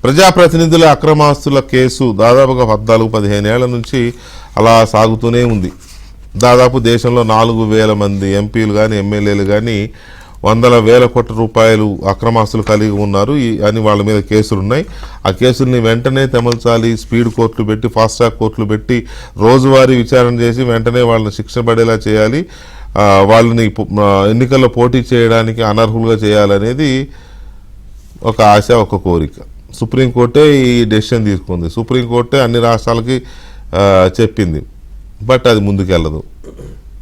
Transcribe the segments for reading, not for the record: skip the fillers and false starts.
ప్రజాప్రతినిధుల అక్రమాస్తుల కేసు దాదాపుగా 14-15 ఏళ్ల నుంచి అలా సాగుతూనే ఉంది. దాదాపు దేశంలో 4,000 మంది ఎంపీలు కానీ ఎమ్మెల్యేలు కానీ వందల వేల కోట్ల రూపాయలు అక్రమాస్తులు కలిగి ఉన్నారు అని వాళ్ళ మీద కేసులు ఉన్నాయి. ఆ కేసుల్ని వెంటనే తెమల్చాలి, స్పీడ్ కోర్టులు పెట్టి ఫాస్ట్ ట్రాక్ కోర్టులు పెట్టి రోజువారీ విచారణ చేసి వెంటనే వాళ్ళని శిక్ష పడేలా చేయాలి, వాళ్ళని ఎన్నికల్లో పోటీ చేయడానికి అనర్హులుగా చేయాలనేది ఒక ఆశ, ఒక కోరిక. సుప్రీంకోర్టే ఈ డెసిషన్ తీసుకుంది. సుప్రీంకోర్టే అన్ని రాష్ట్రాలకి చెప్పింది. బట్ అది ముందుకెళ్ళదు.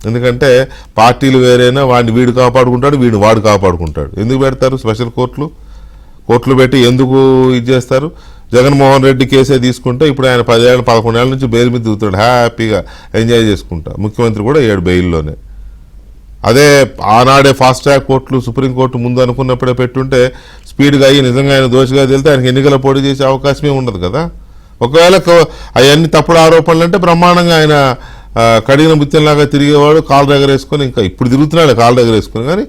ఎందుకంటే పార్టీలు వేరైనా వాడిని వీడు కాపాడుకుంటాడు, వీడు వాడు కాపాడుకుంటాడు. ఎందుకు పెడతారు స్పెషల్ కోర్టులు పెట్టి ఎందుకు ఇది చేస్తారు? జగన్మోహన్ రెడ్డి కేసే తీసుకుంటే ఇప్పుడు ఆయన 10-11 ఏళ్ళ నుంచి బెయిల్ మీద దిగుతాడు, హ్యాపీగా ఎంజాయ్ చేసుకుంటా. ముఖ్యమంత్రి కూడా 7 బెయిల్లోనే. అదే ఆనాడే ఫాస్ట్ ట్రాక్ కోర్టులు సుప్రీంకోర్టు ముందు అనుకున్నప్పుడే పెట్టుంటే స్పీడ్గా అయ్యి నిజంగా ఆయన దోషిగా తెలితే ఆయనకి ఎన్నికల పోటీ చేసే అవకాశమే ఉండదు కదా. ఒకవేళ అవన్నీ తప్పుడు ఆరోపణలు అంటే బ్రహ్మాండంగా ఆయన కడిగిన బుత్తంలాగా తిరిగేవాడు, కాళ్ళు ఎగరేసుకొని, ఇంకా ఇప్పుడు తిరుగుతున్నాడు కాళ్ళు ఎగరేసుకొని, కానీ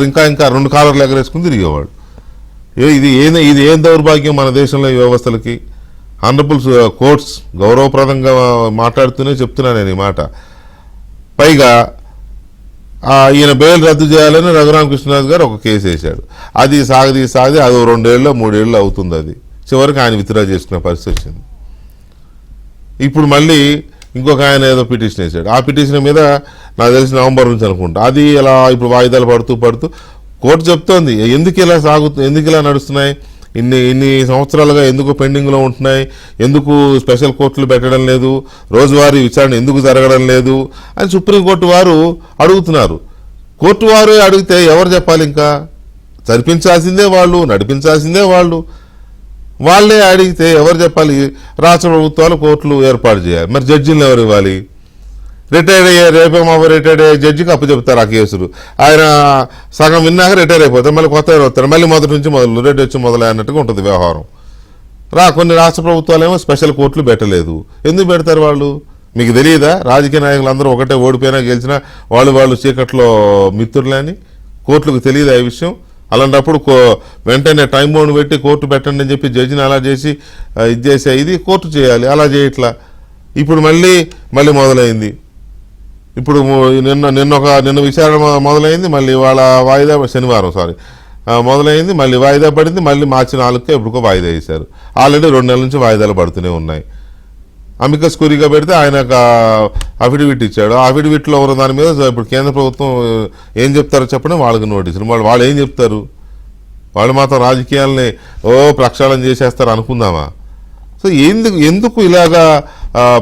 ఇంకా 2 కాలర్లు ఎగరేసుకుని తిరిగేవాడు. ఇది ఏం దౌర్భాగ్యం మన దేశంలో ఈ వ్యవస్థలకి. ఆనరబుల్ కోర్ట్స్ గౌరవప్రదంగా మాట్లాడుతూనే చెప్తున్నాను నేను ఈ మాట. పైగా ఈయన బెయిల్ రద్దు చేయాలని రఘురామకృష్ణరాజు గారు ఒక కేసు వేశాడు. అది సాగది అది 2 ఏళ్ళు 3 ఏళ్ళు అవుతుంది. అది చివరికి ఆయన విత్డ్రా చేసుకునే పరిస్థితి వచ్చింది. ఇప్పుడు మళ్ళీ ఇంకొక ఆయన ఏదో పిటిషన్ వేశాడు. ఆ పిటిషన్ మీద నాకు తెలిసి నవంబర్ నుంచి అనుకుంటా. అది ఇలా ఇప్పుడు వాయిదాలు పడుతూ కోర్టు చెప్తోంది ఎందుకు ఇలా నడుస్తున్నాయి, ఇన్ని సంవత్సరాలుగా ఎందుకు పెండింగ్లో ఉంటున్నాయి, ఎందుకు స్పెషల్ కోర్టులు పెట్టడం లేదు, రోజువారీ విచారణ ఎందుకు జరగడం లేదు అని సుప్రీంకోర్టు వారు అడుగుతున్నారు. కోర్టు వారు అడిగితే ఎవరు చెప్పాలి? ఇంకా జరిపించాల్సిందే వాళ్ళు, నడిపించాల్సిందే వాళ్ళే అడిగితే ఎవరు చెప్పాలి? రాష్ట్ర ప్రభుత్వాలు కోర్టులు ఏర్పాటు చేయాలి. మరి జడ్జిలను ఎవరు ఇవ్వాలి? రిటైర్డ్ అయ్యే జడ్జికి అప్పచెప్తారు ఆ కేసులు. ఆయన సగం విన్నాక రిటైర్ అయిపోతారు, మళ్ళీ కొత్త వస్తారు, మళ్ళీ మొదటి నుంచి రెడ్డి వచ్చి మొదలైనట్టుగా ఉంటుంది వ్యవహారం. కొన్ని రాష్ట్ర ప్రభుత్వాలు ఏమో స్పెషల్ కోర్టులు పెట్టలేదు. ఎందుకు పెడతారు వాళ్ళు? మీకు తెలియదా? రాజకీయ నాయకులందరూ ఒకటే ఓడిపోయినా గెలిచినా వాళ్ళు చీకట్లో మిత్రులని కోర్టులకు తెలియదు ఈ విషయం. అలాంటప్పుడు వెంటనే టైం బౌండ్ పెట్టి కోర్టు పెట్టండి అని చెప్పి జడ్జిని అలా చేసి ఇది కోర్టు చేయాలి. అలా చేయట్లా. ఇప్పుడు మళ్ళీ మొదలైంది. ఇప్పుడు నిన్న విచారణ మొదలైంది, మళ్ళీ వాళ్ళ వాయిదా శనివారం మొదలైంది, మళ్ళీ వాయిదా పడింది, మళ్ళీ మార్చి 4కే ఎప్పుడుకో వాయిదా వేశారు. ఆల్రెడీ 2 నెలల నుంచి వాయిదాలు పడుతూనే ఉన్నాయి. అమికస్ క్యూరీగా పెడితే ఆయన అఫిడవిట్ ఇచ్చాడు. ఆ అఫిడవిట్లో ఉన్న దాని మీద ఇప్పుడు కేంద్ర ప్రభుత్వం ఏం చెప్తారో చెప్పడం వాళ్ళకి నోటీసులు. వాళ్ళు ఏం చెప్తారు? వాళ్ళు మాత్రం రాజకీయాలని ప్రక్షాళన చేసేస్తారు అనుకుందామా? సో ఎందుకు ఇలాగా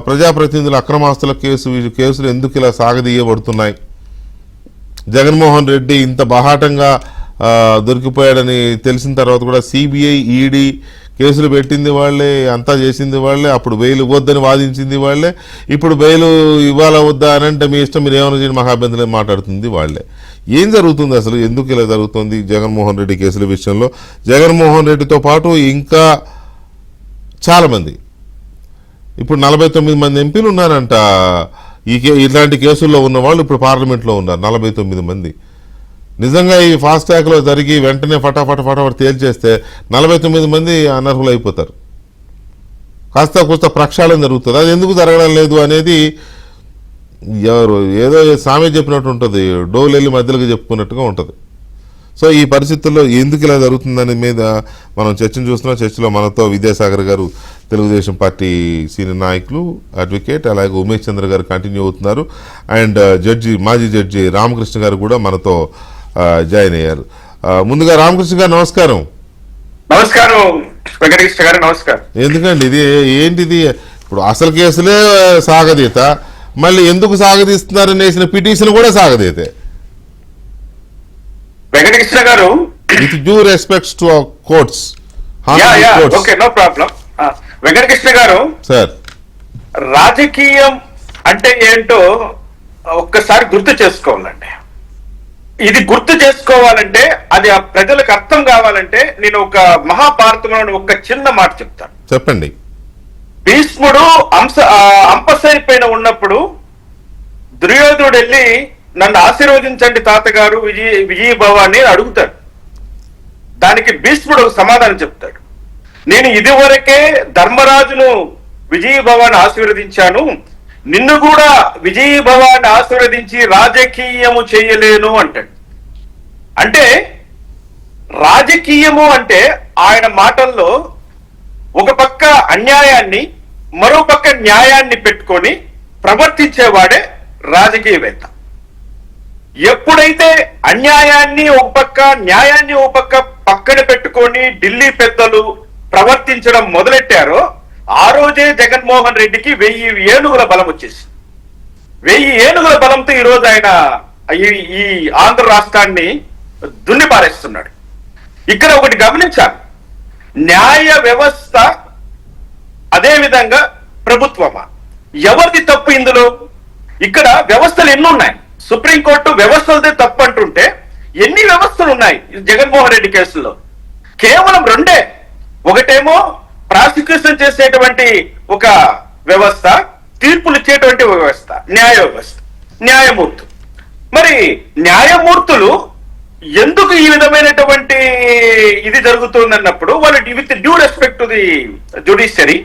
ప్రజాప్రతినిధుల అక్రమాస్తుల కేసులు ఎందుకు ఇలా సాగదీయబడుతున్నాయి? జగన్మోహన్ రెడ్డి ఇంత బాహాటంగా దొరికిపోయాడని తెలిసిన తర్వాత కూడా సిబిఐ, ఈడీ కేసులు పెట్టింది వాళ్లే, అంతా చేసింది వాళ్లే, అప్పుడు బెయిల్ ఇవ్వద్దని వాదించింది వాళ్లే, ఇప్పుడు బెయిల్ ఇవ్వాలా వద్దా అని అంటే మీ ఇష్టం, మీరు ఏమైనా చేయండి, మాకు అభ్యంతరం మాట్లాడుతుంది వాళ్లే. ఏం జరుగుతుంది అసలు? ఎందుకు ఇలా జరుగుతుంది జగన్మోహన్ రెడ్డి కేసుల విషయంలో? జగన్మోహన్ రెడ్డితో పాటు ఇంకా చాలామంది, ఇప్పుడు 49 మంది ఎంపీలు ఉన్నారంట. ఇట్లాంటి కేసుల్లో ఉన్న వాళ్ళు ఇప్పుడు పార్లమెంట్లో ఉన్నారు 49 మంది. నిజంగా ఈ ఫాస్ట్ ట్రాక్లో జరిగి వెంటనే ఫటాఫట్ తేల్చేస్తే 49 మంది అనర్హులు అయిపోతారు. కాస్త ప్రక్షాళన జరుగుతుంది. అది ఎందుకు జరగడం లేదు అనేది ఏదో సామె చెప్పినట్టు ఉంటుంది, డోలు వెళ్ళి మధ్యలోకి చెప్పుకున్నట్టుగా ఉంటుంది. సో ఈ పరిస్థితుల్లో ఎందుకు ఇలా జరుగుతుందనే మీద మనం చర్చను చూస్తున్నాం. చర్చలో మనతో విద్యాసాగర్ గారు, తెలుగుదేశం పార్టీ సీనియర్ నాయకులు, అడ్వకేట్, అలాగే ఉమేష్ చంద్ర గారు కంటిన్యూ అవుతున్నారు. అండ్ మాజీ జడ్జి రామకృష్ణ గారు కూడా మనతో జాయిన్ అయ్యారు. ముందుగా రామకృష్ణ గారు నమస్కారం. నమస్కారం వెంకటకృష్ణ గారు. నమస్కారం. ఎందుకండి ఇది ఏంటిది? ఇప్పుడు అసలు కేసులే సాగదీత, మళ్ళీ ఎందుకు సాగదీస్తున్నారని వేసిన పిటిషన్ కూడా సాగదీతే. వెంకటకృష్ణ గారు, with due respects to our courts. Okay, no problem. Venkatakrishna గారు, సార్, రాజకీయం అంటే ఏంటో ఒక్కసారి గుర్తు చేసుకోవాలండి. ఇది గుర్తు చేసుకోవాలంటే, అది ఆ ప్రజలకు అర్థం కావాలంటే నేను ఒక మహాభారతంలోని ఒక చిన్న మాట చెప్తాను. చెప్పండి. భీష్ముడు అంపశయ్య పైన ఉన్నప్పుడు దుర్యోధనుడు వెళ్ళి నన్ను ఆశీర్వదించండి తాతగారు, విజయభవ అని అడుగుతాడు. దానికి భీష్ముడు ఒక సమాధానం చెప్తాడు. నేను ఇదివరకే ధర్మరాజును విజయభవాన్ని ఆశీర్వదించాను, నిన్ను కూడా విజయభవాన్ని ఆశీర్వదించి రాజకీయము చేయలేను అంటాడు. అంటే రాజకీయము అంటే ఆయన మాటల్లో ఒక పక్క అన్యాయాన్ని మరో పక్క న్యాయాన్ని పెట్టుకొని ప్రవర్తించేవాడే రాజకీయవేత్త. ఎప్పుడైతే అన్యాయాన్ని ఒక పక్క న్యాయాన్ని ఒక పక్క పక్కన పెట్టుకొని ఢిల్లీ పెద్దలు ప్రవర్తించడం మొదలెట్టారో ఆ రోజే జగన్మోహన్ రెడ్డికి 1000 ఏనుగుల బలం వచ్చేసి 1000 ఏనుగుల బలంతో ఈ రోజు ఆయన ఈ ఆంధ్ర రాష్ట్రాన్ని దున్ని పారేస్తున్నాడు. ఇక్కడ ఒకటి గమనించాలి, న్యాయ వ్యవస్థ అదే విధంగా ప్రభుత్వమా, ఎవరిది తప్పు ఇందులో? ఇక్కడ వ్యవస్థలు ఎన్ని ఉన్నాయి? సుప్రీంకోర్టు వ్యవస్థలదే తప్పు అంటుంటే ఎన్ని వ్యవస్థలు ఉన్నాయి జగన్మోహన్ రెడ్డి కేసులో? కేవలం 2. ఒకటేమో ప్రాసిక్యూషన్ చేసేటువంటి ఒక వ్యవస్థ, తీర్పులు ఇచ్చేటువంటి వ్యవస్థ, న్యాయ వ్యవస్థ, న్యాయమూర్తులు. మరి న్యాయమూర్తులు ఎందుకు ఈ విధమైనటువంటి ఇది జరుగుతుందన్నప్పుడు వాళ్ళు with due respect to the judiciary,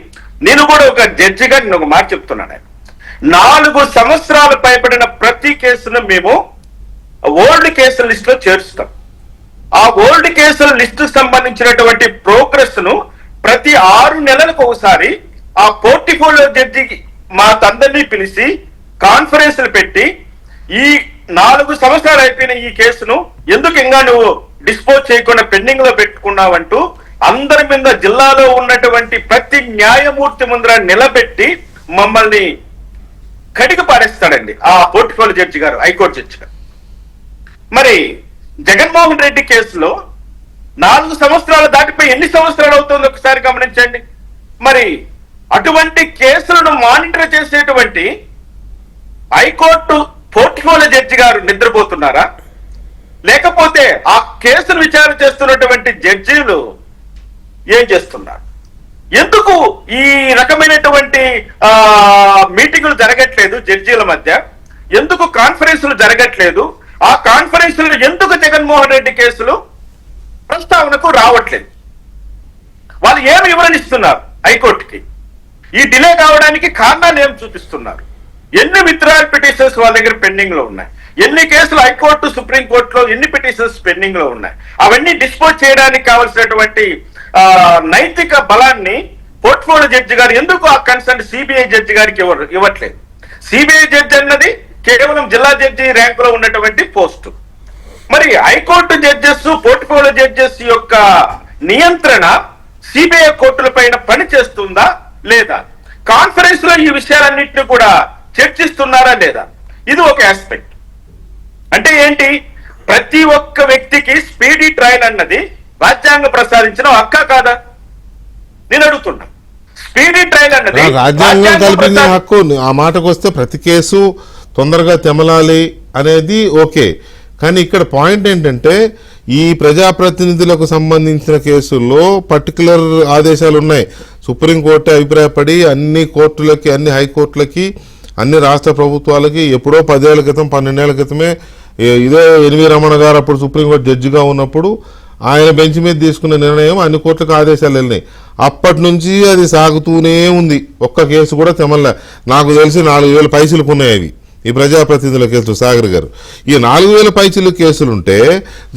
నేను కూడా ఒక జడ్జిగా నేను ఒక మాట చెప్తున్నాను, 4 సంవత్సరాలు పైబడిన ప్రతి కేసును మేము ఓల్డ్ కేసుల లిస్ట్ లో చేరుస్తాం. ఆ ఓల్డ్ కేసుల లిస్టు సంబంధించినటువంటి ప్రోగ్రెస్ ను ప్రతి 6 నెలలకు ఒకసారి ఆ పోర్టిఫోలియో జడ్జికి మా తండ్రిని పిలిచి కాన్ఫరెన్స్లు పెట్టి, ఈ 4 సంవత్సరాలు అయిపోయిన ఈ కేసును ఎందుకు ఇంకా నువ్వు డిస్పోజ్ చేయకుండా పెండింగ్ లో పెట్టుకున్నావంటూ అందరి మీద జిల్లాలో ఉన్నటువంటి ప్రతి న్యాయమూర్తి ముందర నిలబెట్టి మమ్మల్ని కడిగి పారేస్తాడండి ఆ పోర్టిఫోలియో జడ్జి గారు, హైకోర్టు జడ్జి గారు. మరి జగన్మోహన్ రెడ్డి కేసులో 4 సంవత్సరాలు దాటిపోయి ఎన్ని సంవత్సరాలు అవుతుందో ఒకసారి గమనించండి. మరి అటువంటి కేసులను మానిటర్ చేసేటువంటి హైకోర్టు పోర్టిఫోలియో జడ్జి గారు నిద్రపోతున్నారా? లేకపోతే ఆ కేసును విచారణ చేస్తున్నటువంటి జడ్జీలు ఏం చేస్తున్నారు? ఎందుకు ఈ రకమైనటువంటి మీటింగులు జరగట్లేదు జడ్జీల మధ్య? ఎందుకు కాన్ఫరెన్సులు జరగట్లేదు? ఆ కాన్ఫరెన్సులు ఎందుకు జగన్మోహన్ రెడ్డి కేసులు ప్రస్తావనకు రావట్లేదు? వాళ్ళు ఏమి వివరణిస్తున్నారు హైకోర్టుకి? ఈ డిలే కావడానికి కారణాలు ఏం చూపిస్తున్నారు? ఎన్ని విత్డ్రాయల్ పిటిషన్స్ వాళ్ళ దగ్గర పెండింగ్ లో ఉన్నాయి? ఎన్ని కేసులు హైకోర్టు సుప్రీంకోర్టులో ఎన్ని పిటిషన్స్ పెండింగ్ లో ఉన్నాయి? అవన్నీ డిస్పోజ్ చేయడానికి కావలసినటువంటి నైతిక బలాన్ని పోర్ట్ఫోలియో జడ్జి గారు ఎందుకు ఆ కన్సర్న్ సిబిఐ జడ్జి గారికి ఇవ్వట్లేదు? సిబిఐ జడ్జి అన్నది కేవలం జిల్లా జడ్జి ర్యాంకులో ఉన్నటువంటి పోస్టు. మరి హైకోర్టు జడ్జెస్, పోర్ట్ఫోలియో జడ్జెస్ యొక్క నియంత్రణ సిబిఐ కోర్టుల పైన పని చేస్తుందా లేదా? కాన్ఫరెన్స్ లో ఈ విషయాలన్నింటినీ కూడా చర్చిస్తున్నారా లేదా? ఇది ఒక ఆస్పెక్ట్. అంటే ఏంటి? ప్రతి ఒక్క వ్యక్తికి స్పీడీ ట్రయల్ అన్నది రాజ్యాంగం ప్రసాదించిన హక్కా కాదా? నేను అడుగుతున్నా. స్పీడీ ట్రయల్ అన్నది రాజ్యాంగం కల్పించిన హక్కు. ఆ మాటకు వస్తే ప్రతి కేసు తొందరగా తెమలాలి అనేది ఓకే, కానీ ఇక్కడ పాయింట్ ఏంటంటే ఈ ప్రజాప్రతినిధులకు సంబంధించిన కేసుల్లో పర్టికులర్ ఆదేశాలు ఉన్నాయి. సుప్రీంకోర్టు అభిప్రాయపడి అన్ని కోర్టులకి, అన్ని హైకోర్టులకి, అన్ని రాష్ట్ర ప్రభుత్వాలకి ఎప్పుడో 10 ఏళ్ల క్రితం 12 ఏళ్ల క్రితమే ఇదే ఎన్వి రమణ గారు అప్పుడు సుప్రీంకోర్టు జడ్జిగా ఉన్నప్పుడు ఆయన బెంచ్ మీద తీసుకున్న నిర్ణయం అన్ని కోర్టులకు ఆదేశాలు వెళ్ళినాయి. అప్పటి నుంచి అది సాగుతూనే ఉంది. ఒక్క కేసు కూడా తెమల్లా. నాకు తెలిసి 4000 పైసలకు ఉన్నాయి అవి ఈ ప్రజాప్రతినిధుల కేసులు. సాగర్ గారు, ఈ 4000 పైసలు కేసులుంటే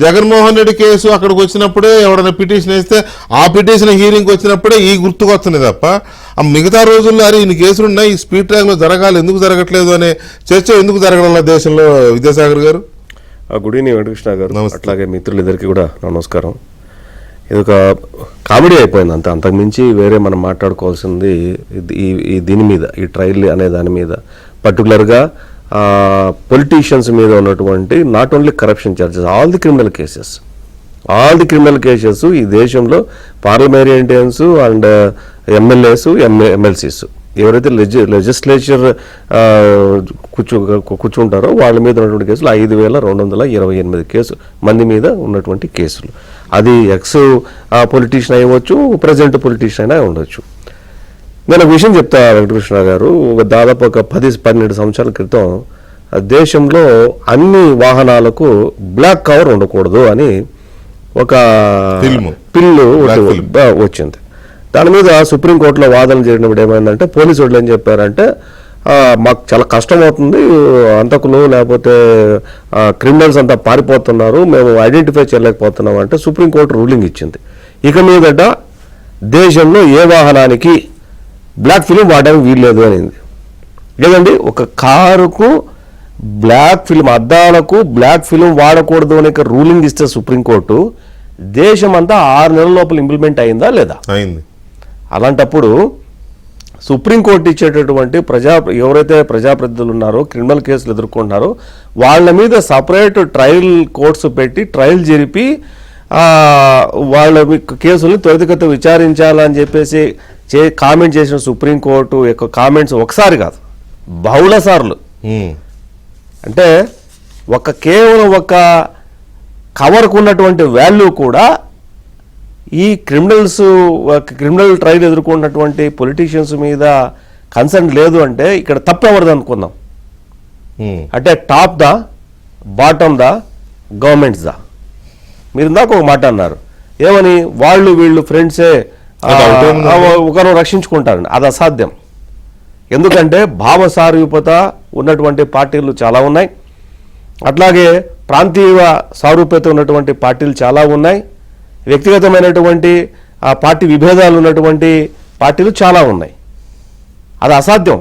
జగన్మోహన్ రెడ్డి కేసు అక్కడికి వచ్చినప్పుడే ఎవడైనా పిటిషన్ వేస్తే ఆ పిటిషన్ హీరింగ్కి వచ్చినప్పుడే ఈ గుర్తుకొస్తుంది తప్ప ఆ మిగతా రోజుల్లో అరే ఇన్ని కేసులు ఉన్నాయి, ఈ స్పీడ్ ట్రాక్లో జరగాలి, ఎందుకు జరగట్లేదు అనే చర్చ ఎందుకు జరగడం దేశంలో? విద్యాసాగర్ గారు. గుడ్ ఈవినింగ్ వెంకటకృష్ణ గారు, అట్లాగే మిత్రులిద్దరికి కూడా నమస్కారం. ఇది ఒక కామెడీ అయిపోయింది అంతే, అంతకుమించి వేరే మనం మాట్లాడుకోవాల్సింది దీని మీద, ఈ ట్రయల్ అనే దాని మీద, పర్టికులర్గా పొలిటీషియన్స్ మీద ఉన్నటువంటి not only corruption charges, all the criminal cases ఈ దేశంలో పార్లమెంటేరియన్స్ అండ్ ఎమ్మెల్యేస్, ఎమ్మెల్సీస్ ఎవరైతే లెజిస్లేచర్ కూర్చుంటారో వాళ్ళ మీద ఉన్నటువంటి కేసులు 5228 మంది మీద ఉన్నటువంటి కేసులు. అది ఎక్స్ పొలిటీషియన్ అయ్యవచ్చు, ప్రజెంట్ పొలిటీషియన్ అయినా ఉండొచ్చు. నేను ఒక విషయం చెప్తా వెంకటకృష్ణ గారు, దాదాపు ఒక 10-12 సంవత్సరాల క్రితం దేశంలో అన్ని వాహనాలకు బ్లాక్ కవర్ ఉండకూడదు అని ఒక పిల్లు వచ్చింది. దాని మీద సుప్రీంకోర్టులో వాదన జరిగినప్పుడు ఏమైందంటే పోలీసు వాళ్ళు ఏం చెప్పారంటే మాకు చాలా కష్టం అవుతుంది, అంతకులు లేకపోతే క్రిమినల్స్ అంతా పారిపోతున్నారు, మేము ఐడెంటిఫై చేయలేకపోతున్నాం అంటే సుప్రీంకోర్టు రూలింగ్ ఇచ్చింది. ఇక మీదట దేశంలో ఏ వాహనానికి బ్లాక్ ఫిలిం వాడడానికి వీల్లేదు అనింది. లేదండి, ఒక కారుకు బ్లాక్ ఫిలిం, అద్దాలకు బ్లాక్ ఫిలిం వాడకూడదు అనే రూలింగ్ ఇస్తే సుప్రీంకోర్టు, దేశం అంతా 6 నెలల లోపల ఇంప్లిమెంట్ అయిందా లేదా? అయింది. అలాంటప్పుడు సుప్రీంకోర్టు ఇచ్చేటటువంటి ఎవరైతే ప్రజాప్రతినిధులు ఉన్నారో, క్రిమినల్ కేసులు ఎదుర్కొంటున్నారో వాళ్ళ మీద సపరేట్ ట్రయల్ కోర్ట్స్ పెట్టి ట్రయల్ జరిపి వాళ్ళ కేసుల్ని త్వరితగతిన విచారించాలని చెప్పేసి కామెంట్ చేసిన సుప్రీంకోర్టు యొక్క కామెంట్స్ ఒకసారి కాదు, బహుళ సార్లు. అంటే కేవలం ఒక కవర్కు ఉన్నటువంటి వాల్యూ కూడా ఈ క్రిమినల్ ట్రయల్ ఎదుర్కొన్నటువంటి పొలిటీషియన్స్ మీద కన్సర్న్ లేదు అంటే ఇక్కడ తప్పు ఎవరిది అనుకుందాం. అంటే టాప్ దా, బాటమ్ దా, గవర్నమెంట్స్ దా. మీరు ఇందాక ఒక మాట అన్నారు, ఏమని వీళ్ళు ఫ్రెండ్సే ఒకరు రక్షించుకుంటారండి. అది అసాధ్యం. ఎందుకంటే భావసారూప్యత ఉన్నటువంటి పార్టీలు చాలా ఉన్నాయి, అట్లాగే ప్రాంతీయ సారూప్యత ఉన్నటువంటి పార్టీలు చాలా ఉన్నాయి, వ్యక్తిగతమైనటువంటి పార్టీ విభేదాలు ఉన్నటువంటి పార్టీలు చాలా ఉన్నాయి. అది అసాధ్యం.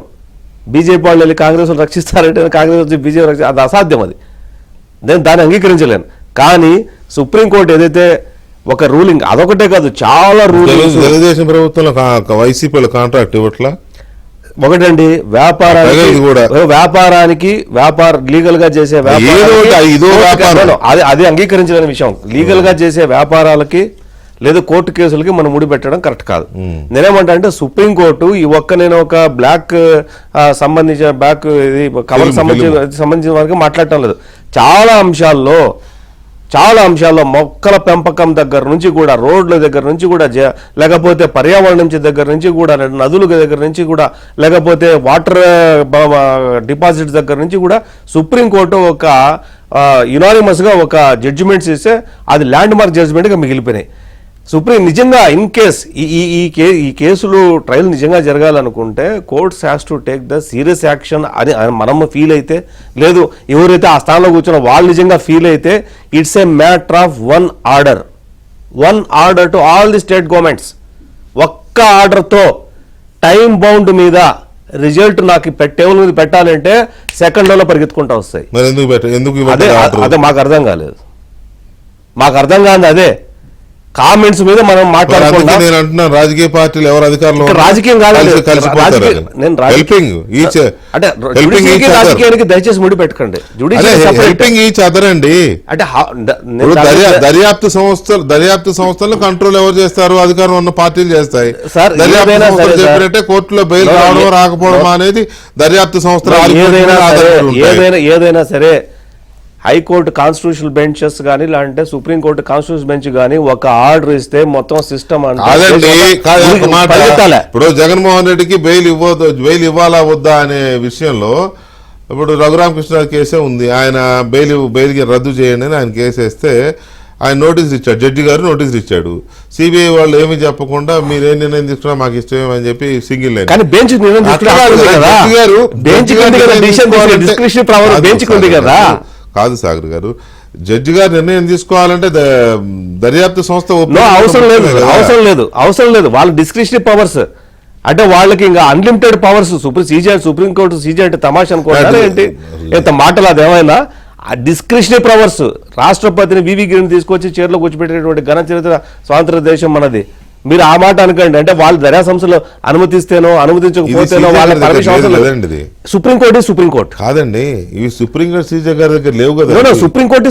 బీజేపీ వాళ్ళు వెళ్ళి కాంగ్రెస్ రక్షిస్తారంటే కాంగ్రెస్ బీజేపీ అది అసాధ్యం. అది నేను దాన్ని అంగీకరించలేను. కానీ సుప్రీంకోర్టు ఏదైతే ఒక రూలింగ్, అదొకటే కాదు చాలా రూలింగ్. తెలుగుదేశం ప్రభుత్వంలో వైసీపీలో కాంట్రాక్ట్ ఇవ్వట్లా. ఒకటండి, వ్యాపారానికి లీగల్ గా చేసే అది అంగీకరించలేని విషయం. లీగల్ గా చేసే వ్యాపారాలకి లేదా కోర్టు కేసులకి మనం ముడిపెట్టడం కరెక్ట్ కాదు. నేనేమంటా అంటే సుప్రీంకోర్టు నేను ఒక బ్లాక్ సంబంధించిన బ్లాక్ కవర్ సంబంధించిన వరకు మాట్లాడటం లేదు. చాలా అంశాల్లో మొక్కల పెంపకం దగ్గర నుంచి కూడా, రోడ్ల దగ్గర నుంచి కూడా, లేకపోతే పర్యావరణం దగ్గర నుంచి కూడా, నదుల దగ్గర నుంచి కూడా, లేకపోతే వాటర్ డిపాజిట్స్ దగ్గర నుంచి కూడా సుప్రీంకోర్టు ఒక యునానిమస్గా ఒక జడ్జిమెంట్స్ ఇస్తే అది ల్యాండ్ మార్క్ జడ్జిమెంట్గా మిగిలిపోయినాయి. నిజంగా ఇన్ కేస్ ఈ కేసులు ట్రయల్ నిజంగా జరగాలనుకుంటే courts has to take the serious action అని మనం ఫీల్ అయితే, లేదు ఎవరైతే ఆ స్థానంలో కూర్చున్న వాళ్ళు నిజంగా ఫీల్ అయితే, it's a matter of one order to all the state governments. ఒక్క ఆర్డర్తో టైం బౌండ్ మీద రిజల్ట్ నాకు టేబుల్ మీద పెట్టాలంటే సెకండ్లలో పరిగెత్తుకుంటూ వస్తాయి. అదే మాకు అర్థం కాలేదు. మాకు అర్థం కాదు. అదే కామెంట్స్ మీద మనం మాట్లాడుకుంటాం. నేను అంటున్నాను, రాజకీయ పార్టీలు ఎవరు అధికారంలో రాజకీయం కాదు, రాజకీయానికి దయచేసి ముడి పెట్టకండి. దర్యాప్తు సంస్థలు కంట్రోల్ ఎవరు చేస్తారు? అధికారం ఉన్న పార్టీలు చేస్తాయి. చెప్పినట్టే కోర్టులో బెయిల్ రావడం రాకపోవడం అనేది దర్యాప్తు సంస్థలు. ఏదైనా సరే హైకోర్టు కాన్స్టిట్యూషనల్ బెంచెస్ కానీ, లేదంటే సుప్రీంకోర్టు కాన్స్టిట్యూషనల్ బెంచ్ కానీ ఒక ఆర్డర్ ఇస్తే మొత్తం సిస్టమ్ ఇప్పుడు జగన్మోహన్ రెడ్డికి బెయిల్ ఇవ్వాలా వద్దా అనే విషయంలో ఇప్పుడు రఘురామకృష్ణ కేసే ఉంది. ఆయన బెయిల్కి రద్దు చేయండి అని ఆయన కేసు వేస్తే ఆయన నోటీసులు ఇచ్చాడు, జడ్జి గారు నోటీసులు ఇచ్చాడు. సిబిఐ వాళ్ళు ఏమి చెప్పకుండా మీరేం నిర్ణయం తీసుకున్నా మాకు ఇష్టం అని చెప్పి సింగిల్ లైన్ కాదు సాగర్ గారు. జడ్జి గారు నిర్ణయం తీసుకోవాలంటే దర్యాప్తు సంస్థ అవసరం లేదు. వాళ్ళ డిస్క్రిషనరీ పవర్స్ అంటే వాళ్ళకి ఇంకా అన్లిమిటెడ్ పవర్స్. సుప్రీంకోర్టు సీజే అంటే తమాషా అనుకోవాలి ఏంటి, ఎంత మాటలు అదేమైనా డిస్క్రిషనరీ పవర్స్. రాష్ట్రపతిని వివి గిరిని తీసుకొచ్చి చైర్లో కూర్చోబెట్టేటువంటి ఘన చరిత్ర స్వాతంత్ర దేశం మనది. మీరు ఆ మాట అనుకోండి. అంటే వాళ్ళు దర్యాప్తు సంస్థలు అనుమతిస్తేనో అనుమతించకపోతేనో వాళ్ళ సుప్రీంకోర్టు కాదండి. ఇవి సుప్రీంకోర్టు సీజే గారి దగ్గర లేవు కదా. సుప్రీంకోర్టు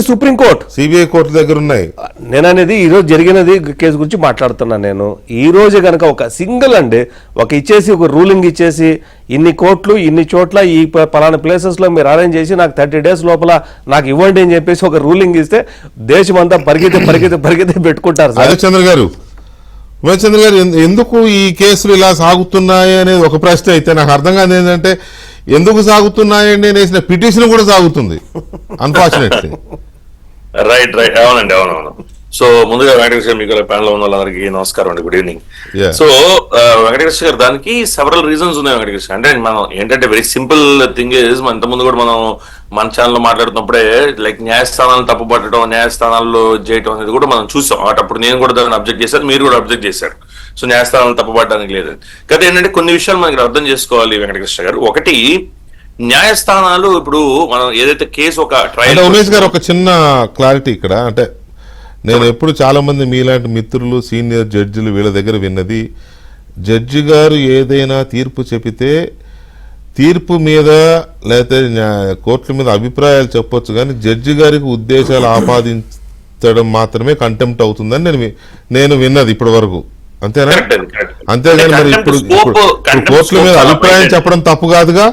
సిబిఐ కోర్టు దగ్గర ఉన్నాయి. నేను అనేది ఈ రోజు జరిగినది కేసు గురించి మాట్లాడుతున్నాను. నేను ఈ రోజు కనుక ఒక సింగిల్ ఒక రూలింగ్ ఇచ్చేసి ఇన్ని కోట్లు ఇన్ని చోట్ల ఈ పలానా ప్లేసెస్ లో మీరు అరేంజ్ చేసి నాకు 30 days లోపల నాకు ఇవ్వండి అని చెప్పేసి ఒక రూలింగ్ ఇస్తే దేశం అంతా పరిగెత్తి పెట్టుకుంటారు. చంద్ర గారు ఎందుకు ఈ కేసులు ఇలా సాగుతున్నాయి అనేది ఒక ప్రశ్న అయితే, నాకు అర్థం కాదు ఏంటంటే ఎందుకు సాగుతున్నాయండి అనేసిన పిటిషన్ కూడా సాగుతుంది అన్ఫార్చునేట్లీ. రైట్ అవునండి. సో ముందుగా వెంకటేష్ గారు మీకు ప్యానల్ ఉన్న వాళ్ళందరికీ నమస్కారం అండి, good evening. Yeah. So Venkatesh గారు దానికి సెవరల్ రీజన్స్ ఉన్నాయి వెంకటేష్. అంటే మనం ఏంటంటే వెరీ సింపుల్ థింగ్ ఇస్, ఇంత ముందు కూడా మనం మన ఛానల్లో మాట్లాడుతున్నప్పుడే లైక్ న్యాయస్థానాలను తప్పుపట్టడం, న్యాయస్థానాల్లో చేయటం అనేది కూడా మనం చూసాం. అప్పుడు నేను కూడా దాన్ని అబ్జెక్ట్ చేశాను, మీరు కూడా అబ్జెక్ట్ చేశారు. సో న్యాయస్థానాలను తప్పుపట్టడానికి లేదు కదా. ఏంటంటే కొన్ని విషయాలు మనకి అర్థం చేసుకోవాలి వెంకటకృష్ణ గారు. ఒకటి, న్యాయస్థానాలు ఇప్పుడు మనం ఏదైతే కేసు ఒక ట్రయల్. ఉమేష్ గారు ఒక చిన్న క్లారిటీ ఇక్కడ, అంటే నేను ఎప్పుడు చాలా మంది మీలాంటి మిత్రులు సీనియర్ జడ్జిలు వీళ్ళ దగ్గర విన్నది, జడ్జి గారు ఏదైనా తీర్పు చెబితే తీర్పు మీద లేకపోతే కోర్టుల మీద అభిప్రాయాలు చెప్పొచ్చు, కానీ జడ్జి గారికి ఉద్దేశాలు ఆపాదించడం మాత్రమే కంటెంప్ట్ అవుతుందని నేను విన్నది ఇప్పటి వరకు, అంతేనా? అంతేగాని మరి ఇప్పుడు కోర్టుల మీద అభిప్రాయం చెప్పడం తప్పు కాదుగా?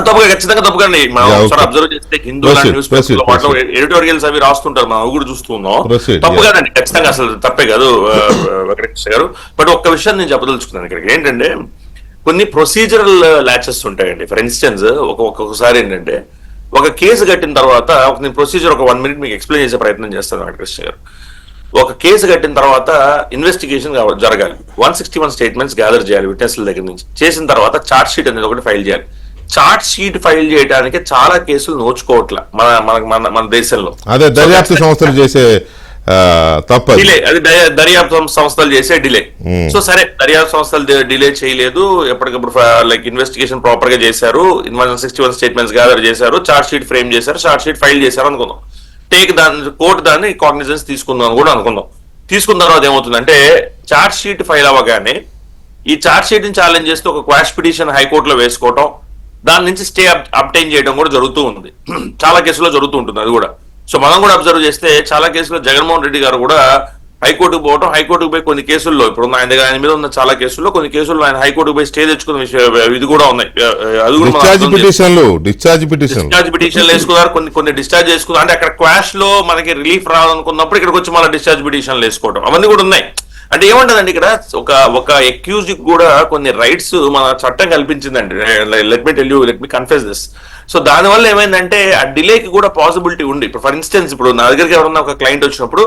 తప్పుగా, ఖచ్చితంగా తప్పుగాండి. మనం ఒకసారి అబ్జర్వ్ చేస్తే హిందూ న్యూస్ పేపర్ ఎడిటోరియల్స్ అవి రాస్తుంటారు, మనం కూడా చూస్తున్నాం. తప్పు కాదండి, ఖచ్చితంగా అసలు తప్పే కాదు వెంకటేష్ గారు. బట్ ఒక్క విషయం నేను చెప్పదలుచుకున్నాను ఇక్కడికి. ఏంటంటే కొన్ని ప్రొసీజరల్ ల్యాచెస్ ఉంటాయండి. ఫర్ ఇన్స్టెన్స్ ఒక్కొక్కసారి ఏంటంటే ఒక కేసు కట్టిన తర్వాత నేను ప్రొసీజర్ ఒక 1 minute మీకు ఎక్స్ప్లెయిన్ చేసే ప్రయత్నం చేస్తాను వెంకటేష్ గారు. ఒక కేసు కట్టిన తర్వాత ఇన్వెస్టిగేషన్ జరగాలి, 161 స్టేట్మెంట్స్ గ్యాదర్ చేయాలి విట్నెస్ల దగ్గర నుంచి. చేసిన తర్వాత చార్జ్ షీట్ అనేది ఒకటి ఫైల్ చేయాలి. చార్జ్ షీట్ ఫైల్ చేయడానికి చాలా కేసులు నోచుకోవట్ల మన దేశంలో. అదే దర్యాప్తు సంస్థలు చేసే తప్ప డిలే, అది దర్యాప్తు సంస్థలు చేసే డిలే. సో సరే, దర్యాప్తు సంస్థలు డిలే చేయలేదు, ఎప్పటికప్పుడు లైక్ ఇన్వెస్టిగేషన్ ప్రాపర్ గా చేశారు, 161 స్టేట్మెంట్స్ గ్యాదర్ చేశారు, చార్జ్ షీట్ ఫ్రేమ్ చేశారు, చార్జ్ షీట్ ఫైల్ చేశారు అనుకుందాం. కోర్టు దాన్ని కాగ్నిజెన్స్ తీసుకుందాం అని కూడా అనుకుందాం. తీసుకున్న తర్వాత ఏమవుతుందంటే చార్జ్ షీట్ ఫైల్ అవ్వగానే ఈ చార్జ్ షీట్ ని ఛాలెంజ్ చేస్తూ ఒక క్వాష్ పిటిషన్ హైకోర్టులో వేసుకోవటం, దాని నుంచి స్టే అబ్టైన్ చేయడం కూడా జరుగుతూ ఉంది. చాలా కేసుల్లో జరుగుతూ ఉంటుంది అది కూడా. సో మనం కూడా అబ్జర్వ్ చేస్తే చాలా కేసుల్లో జగన్మోహన్ రెడ్డి గారు కూడా హైకోర్టుకు పోవడం, హైకోర్టుకు పోయి కొన్ని కేసుల్లో ఇప్పుడు ఆయన మీద ఉన్న చాలా కేసుల్లో కొన్ని కేసుల్లో ఆయన హైకోర్టుకు పోయి స్టే తెచ్చుకున్న ఇది కూడా ఉన్నాయి. అది కూడా డిశ్చార్జ్ పిటిషన్లు వేసుకున్నారు, కొన్ని డిశ్చార్జ్ చేసుకున్నారు. అంటే అక్కడ క్వాష్ లో మనకి రిలీఫ్ రావాలనుకున్నప్పుడు ఇక్కడికి వచ్చి మళ్ళీ డిశ్చార్జ్ పిటిషన్లు వేసుకోవడం, అవన్నీ కూడా ఉన్నాయి. అంటే ఏమంటదండి ఇక్కడ ఒక అక్యూజ్ కూడా కొన్ని రైట్స్ మన చట్టం కల్పించిందండి. Let me confess this. So దానివల్ల ఏమైందంటే ఆ డిలేకి కూడా పాసిబిలిటీ ఉంది. ఇప్పుడు ఫర్ ఇన్స్టెన్స్ ఇప్పుడు నా దగ్గరికి ఎవరన్నా ఒక క్లయింట్ వచ్చినప్పుడు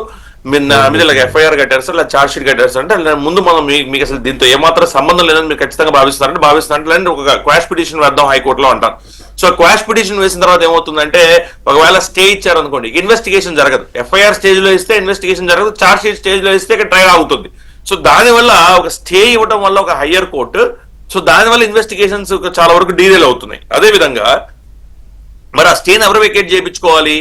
మీద ఇలా ఎఫ్ఐఆర్ కట్టారు సార్, ఇలా చార్జ్ షీట్ కట్టారు సార్ అంటే ముందు మనం మీకు అసలు దీంతో ఏమాత్రం సంబంధం లేదని మీరు ఖచ్చితంగా భావిస్తున్నారంటే ఒక క్వాష్ పిటిషన్ వేద్దాం హైకోర్టులో అంటారు. సో క్వాష్ పిటిషన్ వేసిన తర్వాత ఏమవుతుందంటే ఒకవేళ స్టే ఇచ్చారు అనుకోండి, ఇన్వెస్టిగేషన్ జరగదు. ఎఫ్ఐఆర్ స్టేజ్ లో ఇస్తే ఇన్వెస్టిగేషన్ జరగదు, చార్జ్ షీట్ స్టేజ్ లో ఇస్తే ఇక్కడ ట్రయల్ అవుతుంది. సో దానివల్ల ఒక స్టే ఇవ్వడం వల్ల ఒక హయ్యర్ కోర్టు, సో దానివల్ల ఇన్వెస్టిగేషన్స్ చాలా వరకు డీరేల్ అవుతున్నాయి. అదే విధంగా మరి ఆ స్టేని ఎవరు వెకేట్ చేయించుకోవాలి?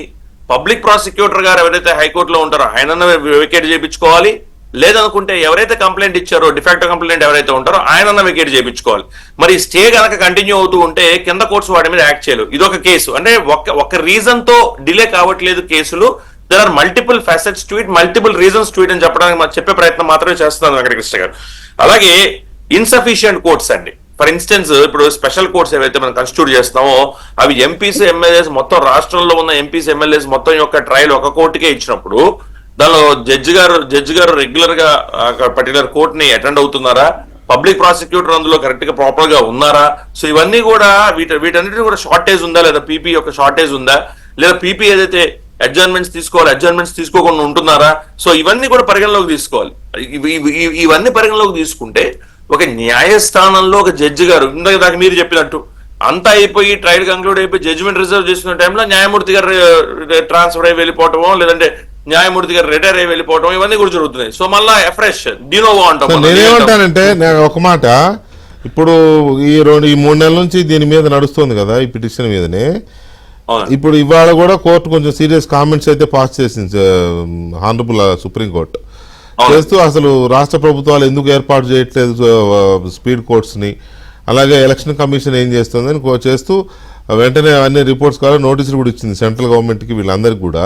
పబ్లిక్ ప్రాసిక్యూటర్ గారు ఎవరైతే హైకోర్టులో ఉంటారో ఆయన వెకేట్ చేయించుకోవాలి, లేదనుకుంటే ఎవరైతే కంప్లైంట్ ఇచ్చారో డిఫాక్టో కంప్లైంట్ ఎవరైతే ఉంటారో ఆయన వెకేట్ చేయించుకోవాలి. మరి స్టే కనుక కంటిన్యూ అవుతూ ఉంటే కింద కోర్ట్స్ వాటి మీద యాక్ట్ చేయలేదు. ఇదొక కేసు. అంటే ఒక రీజన్ తో డిలే కావట్లేదు కేసులు. There are multiple facets to it, multiple reasons to it అని చెప్పడానికి చెప్పే ప్రయత్నం మాత్రమే చేస్తున్నాను వెంకటకృష్ణ గారు. అలాగే ఇన్సఫిషియంట్ కోర్ట్స్ అండి. ఫర్ ఇన్స్టెన్స్ ఇప్పుడు స్పెషల్ కోర్ట్స్ ఏవైతే మనం కన్స్టిట్యూట్ చేస్తున్నామో అవి ఎంపీస్ ఎమ్మెల్యేస్ మొత్తం రాష్ట్రంలో ఉన్న ఎంపీస్ ఎమ్మెల్యేస్ మొత్తం యొక్క ట్రయల్ ఒక కోర్టుకే ఇచ్చినప్పుడు దానిలో జడ్జి గారు రెగ్యులర్ గా పర్టికులర్ కోర్ట్ ని అటెండ్ అవుతున్నారా, పబ్లిక్ ప్రాసిక్యూటర్ అందులో కరెక్ట్ గా ప్రాపర్ గా ఉన్నారా? సో ఇవన్నీ కూడా వీటన్నిటిని కూడా షార్టేజ్ ఉందా లేదా, పీపీ యొక్క షార్టేజ్ ఉందా లేదా, పీపీ ఏదైతే అడ్జర్న్మెంట్స్ తీసుకోవాలి అడ్జర్న్మెంట్స్ తీసుకోకుండా ఉంటున్నారా? సో ఇవన్నీ కూడా పరిగణలోకి తీసుకోవాలి. ఇవన్నీ పరిగణలోకి తీసుకుంటే ఒక న్యాయస్థానంలో ఒక జడ్జి గారు ఇందాక మీరు చెప్పినట్టు అంతా అయిపోయి ట్రయల్ కంక్లూడ్ అయిపోయి జడ్జిమెంట్ రిజర్వ్ చేసుకున్న టైంలో న్యాయమూర్తి గారు ట్రాన్స్ఫర్ అయ్యి వెళ్ళిపోవటమో లేదంటే న్యాయమూర్తి గారు రిటైర్ అయ్యి వెళ్ళిపోవటం ఇవన్నీ కూడా జరుగుతున్నాయి. సో మళ్ళా ఫ్రెష్ డినోవో అంటాం. నేనేమంటానంటే నేను ఒక మాట, ఇప్పుడు ఈ 3 నెలల నుంచి దీని మీద నడుస్తుంది కదా ఈ పిటిషన్ మీదనే. ఇప్పుడు ఇవాళ కూడా కోర్టు కొంచెం సీరియస్ కామెంట్స్ అయితే పాస్ చేసింది హానరబుల్ సుప్రీంకోర్టు చేస్తూ, అసలు రాష్ట్ర ప్రభుత్వాలు ఎందుకు ఏర్పాటు చేయట్లేదు స్పీడ్ కోర్ట్స్ని, అలాగే ఎలక్షన్ కమిషన్ ఏం చేస్తుందని చేస్తూ వెంటనే అన్ని రిపోర్ట్స్ కావాలి నోటీసులు కూడా ఇచ్చింది సెంట్రల్ గవర్నమెంట్కి వీళ్ళందరికీ కూడా.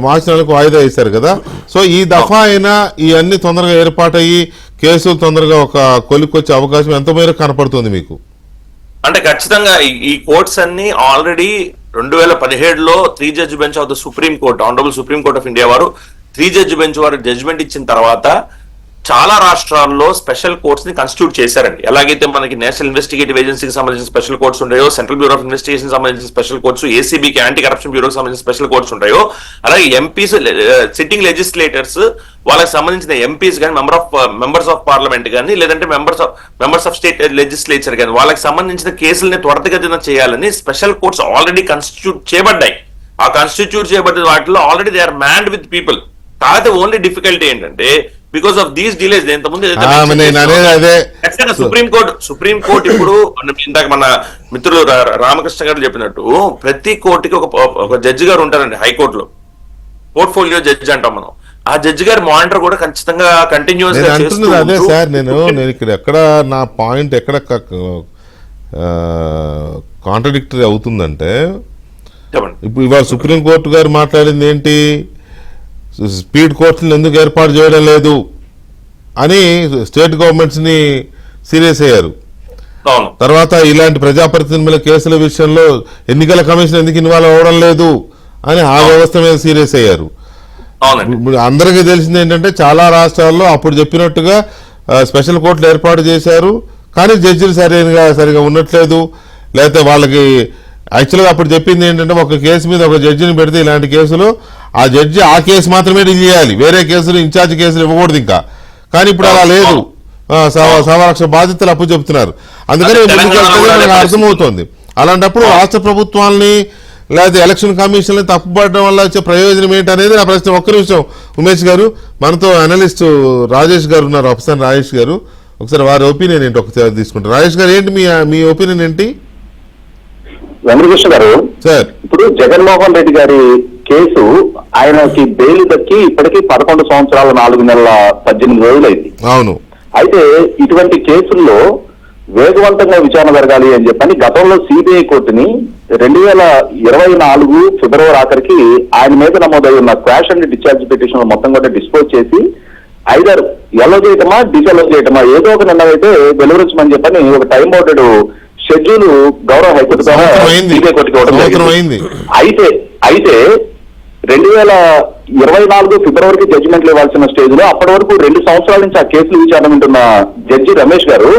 మార్చి నెలకు వాయిదా వేశారు కదా. సో ఈ దఫా అయినా ఇవన్నీ తొందరగా ఏర్పాటయ్యి కేసులు తొందరగా ఒక కొలిక్కొచ్చే అవకాశం ఎంత మేరకు కనపడుతుంది మీకు? అంటే ఖచ్చితంగా ఈ కోర్ట్స్ అన్ని ఆల్రెడీ 2017లో 3 judge bench of the supreme court, honourable supreme court of India వారు 3 జడ్జి బెంచ్ వారు జడ్జిమెంట్ ఇచ్చిన తర్వాత చాలా రాష్ట్రాల్లో స్పెషల్ కోర్ట్స్ ని కన్స్టిట్యూట్ చేశారండి. ఎలాగైతే మనకి నేషనల్ ఇన్వెస్టిగేటివ్ ఏజెన్సీకి సంబంధించిన స్పెషల్ కోర్ట్స్ ఉంటాయో, సెంట్రల్ బ్యూరో ఆఫ్ ఇన్వెస్టిగేషన్ సంబంధించిన స్పెషల్ కోర్ట్స్, ఏసీబీకి యాంటీ కరప్షన్ బ్యూరోకి సంబంధించిన స్పెషల్ కోర్ట్స్ ఉంటాయో, అలాగే ఎంపీస్, సిట్టింగ్ లెజిస్లేటర్స్, వాళ్ళకి సంబంధించిన ఎంపీస్ కానీ, మెంబర్స్ ఆఫ్ పార్లమెంట్ కానీ, లేదంటే మెంబర్స్ ఆఫ్ స్టేట్ లెజిస్లేచర్ కానీ, వాళ్ళకి సంబంధించిన కేసుల్ని త్వరితగతిన చేయాలని స్పెషల్ కోర్ట్స్ ఆల్రెడీ కన్స్టిట్యూట్ చేయబడ్డాయి. ఆ కన్స్టిట్యూట్ చేయబడ్డ వాటిలో already they are manned with people. కాకపోతే ఓన్లీ డిఫికల్టీ ఏంటంటే because of these delays, Supreme Court ఇప్పుడు ఇందాక మన మిత్రులు రామకృష్ణ గారు చెప్పినట్టు ప్రతి కోర్టుకి ఒక జడ్జి గారు ఉంటారండి హైకోర్టులో, పోర్ట్ఫోలియో జడ్జి అంటాం మనం. ఆ జడ్జి గారి మానిటర్ కూడా ఖచ్చితంగా కంటిన్యూస్ గా అంటున్నది అదే సార్. నేను ఇక్కడ ఎక్కడ నా పాయింట్ ఎక్కడ కాంట్రడిక్టరీ అవుతుందంటే, ఇప్పుడు ఇవాళ సుప్రీంకోర్టు గారు మాట్లాడింది ఏంటి, స్పీడ్ కోర్టులను ఎందుకు ఏర్పాటు చేయడం లేదు అని స్టేట్ గవర్నమెంట్స్ ని సీరియస్ అయ్యారు. తర్వాత ఇలాంటి ప్రజాప్రతినిధుల కేసుల విషయంలో ఎన్నికల కమిషన్ ఎందుకు ఇన్వాల్వ్ అవ్వడం లేదు అని ఆ వ్యవస్థ మీద సీరియస్ అయ్యారు. అందరికీ తెలిసింది ఏంటంటే చాలా రాష్ట్రాల్లో అప్పుడు చెప్పినట్టుగా స్పెషల్ కోర్టులు ఏర్పాటు చేశారు, కానీ జడ్జిలు సరిగా ఉండట్లేదు. లేకపోతే వాళ్ళకి యాక్చువల్గా అప్పుడు చెప్పింది ఏంటంటే ఒక కేసు మీద ఒక జడ్జిని పెడితే ఇలాంటి కేసులు ఆ జడ్జి ఆ కేసు మాత్రమే డీల్ చేయాలి, వేరే కేసులు ఇన్ఛార్జ్ కేసులు ఇవ్వకూడదు ఇంకా. కానీ ఇప్పుడు అలా లేదు, సవా బాధ్యతలు అప్పు చెప్తున్నారు. అందుకని మనకు అర్థమవుతోంది. అలాంటప్పుడు రాష్ట్ర ప్రభుత్వాలని లేదా ఎలక్షన్ కమిషన్ని తప్పుపడడం వల్ల వచ్చే ప్రయోజనం ఏంటి అనేది నా ప్రశ్న. ఒక్క నిమిషం ఉమేష్ గారు, మనతో అనలిస్ట్ రాజేష్ గారు ఉన్నారు, ఆఫీసర్ రాజేష్ గారు. ఒకసారి వారి ఒపీనియన్ ఏంటి ఒకసారి తీసుకుంటారు. రాజేష్ గారు ఏంటి మీ ఒపీనియన్ ఏంటి? వెంకటకృష్ణ గారు, సార్ ఇప్పుడు జగన్మోహన్ రెడ్డి గారి కేసు ఆయనకి బెయిల్ దక్కి ఇప్పటికీ 11 సంవత్సరాల 4 నెలల 18 రోజులైంది. అవును. అయితే ఇటువంటి కేసుల్లో వేగవంతంగా విచారణ జరగాలి అని చెప్పని గతంలో సిబిఐ కోర్టుని 2024 ఫిబ్రవరి ఆఖరికి ఆయన మీద నమోదై ఉన్న క్వాష్ అండ్ డిశ్చార్జ్ పిటిషన్ మొత్తం కూడా డిస్పోజ్ చేసి ఐదర్ ఎలో చేయటమా డిసలో చేయటమా ఏదో ఒక నిర్ణయం అయితే వెలువరించమని చెప్పని ఒక టైం బౌండెడ్ షెడ్యూల్ గౌరవ హైకోర్టు ద్వారా సిబిఐ కోర్టుకి ఇవ్వడం జరిగింది. అయితే 2024 ఫిబ్రవరికి జడ్జిమెంట్లు ఇవ్వాల్సిన స్టేజ్ లో అప్పటి వరకు 2 సంవత్సరాల నుంచి ఆ కేసులు విచారణ ఉంటున్న జడ్జి రమేష్ గారు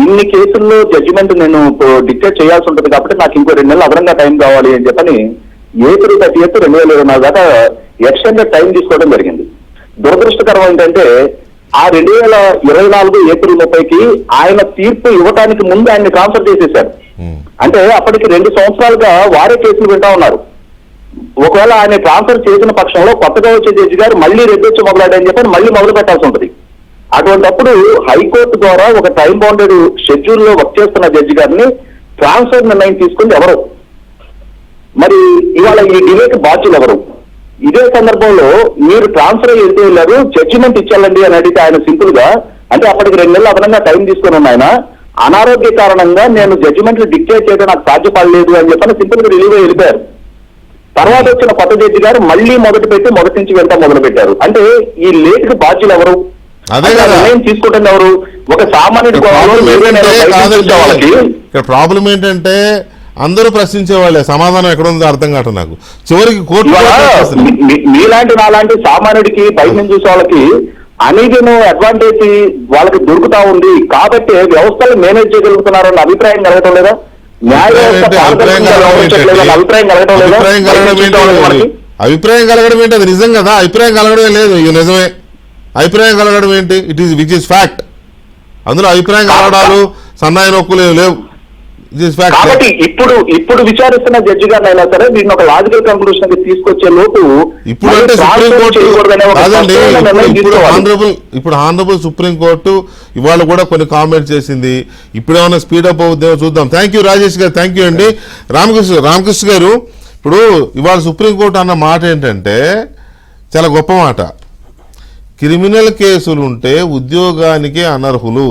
ఇన్ని కేసుల్లో జడ్జిమెంట్ నేను డిక్టేట్ చేయాల్సి ఉంటుంది కాబట్టి నాకు ఇంకో 2 నెలలు అదనంగా టైం కావాలి అని చెప్పని ఏప్రిల్ 30 2024 దాకా ఎక్స్టెండెడ్ టైం తీసుకోవడం జరిగింది. దురదృష్టకరం ఏంటంటే ఆ 2024 ఏప్రిల్ 30కి ఆయన తీర్పు ఇవ్వడానికి ముందు ఆయన్ని ట్రాన్స్ఫర్ చేసేశారు. అంటే అప్పటికి 2 సంవత్సరాలుగా వారే కేసులు వింటా ఉన్నారు. ఒకవేళ ఆయన ట్రాన్స్ఫర్ చేసిన పక్షంలో కొత్తగా వచ్చే జడ్జి గారు మళ్ళీ రెడ్డొచ్చి మొదలాడని చెప్పని మళ్ళీ మొదలు పెట్టాల్సి ఉంటుంది. అటువంటిప్పుడు హైకోర్టు ద్వారా ఒక టైం బౌండెడ్ షెడ్యూల్ లో వర్క్ చేస్తున్న జడ్జి గారిని ట్రాన్స్ఫర్ నిర్ణయం తీసుకుంది ఎవరు? మరి ఇవాళ ఈ డిలేకి బాధ్యులు ఎవరు? ఇదే సందర్భంలో మీరు ట్రాన్స్ఫర్ వెళ్తూ వెళ్ళారు, జడ్జిమెంట్ ఇచ్చాలండి అని అడిగితే ఆయన సింపుల్ గా అంటే అప్పటికి 2 నెలలు అదనంగా టైం తీసుకుని ఉన్న ఆయన అనారోగ్య కారణంగా నేను జడ్జిమెంట్లు డిక్టేట్ చేయడం నాకు సాధ్యపడలేదు అని చెప్పని సింపుల్ గా రిలీవ్ అయ్యి వెళ్ళిపోయారు. తర్వాత వచ్చిన కొత్త జడ్జి గారు మళ్ళీ మొదటి నుంచి వెంట మొదలు పెట్టారు. అంటే ఈ లేట్ కి బాధ్యులు ఎవరు? నిర్ణయం తీసుకుంటుంది ఎవరు? ఒక సామాన్యుడి ప్రాబ్లం ఏంటంటే అందరూ ప్రశ్నించే వాళ్ళే, సమాధానం ఎక్కడ ఉందో అర్థం కావట్లేదు నాకు. చివరికి కోర్టు మీలాంటి నాలాంటి సామాన్యుడికి బయట నుంచి చూసే వాళ్ళకి అనేకను అడ్వాంటేజ్ వాళ్ళకి దొరుకుతా ఉంది కాబట్టి వ్యవస్థలు మేనేజ్ చేయగలుగుతున్నారన్న అభిప్రాయం కలగటం లేదా? అభిప్రాయం కలగడం ఏంటి? అది నిజం కదా. అభిప్రాయం కలగడమే లేదు, ఇది నిజమే. అభిప్రాయం కలగడం ఏంటి? It is which is fact. అందులో అభిప్రాయం కలగడాలు సన్నాయి నొక్కులు లేవు. కాబట్టి ఇప్పుడు విచారిస్తున్న జడ్జి గారిని అయినా సరే వీటిని ఒక లాజికల్ కంక్లూషన్ కి తీసుకొచ్చే లోపు ఇప్పుడు అంటే ఇప్పుడు ఆనరబుల్ సుప్రీంకోర్టు ఇవాళ కూడా కొన్ని కామెంట్స్ చేసింది. ఇప్పుడేమైనా స్పీడప్ అవుతుందేమో చూద్దాం. థ్యాంక్ యూ రాజేష్ గారు, థ్యాంక్ యూ అండి. రామకృష్ణ గారు, ఇప్పుడు ఇవాళ సుప్రీంకోర్టు అన్న మాట ఏంటంటే చాలా గొప్ప మాట. క్రిమినల్ కేసులు ఉంటే ఉద్యోగానికి అనర్హులు,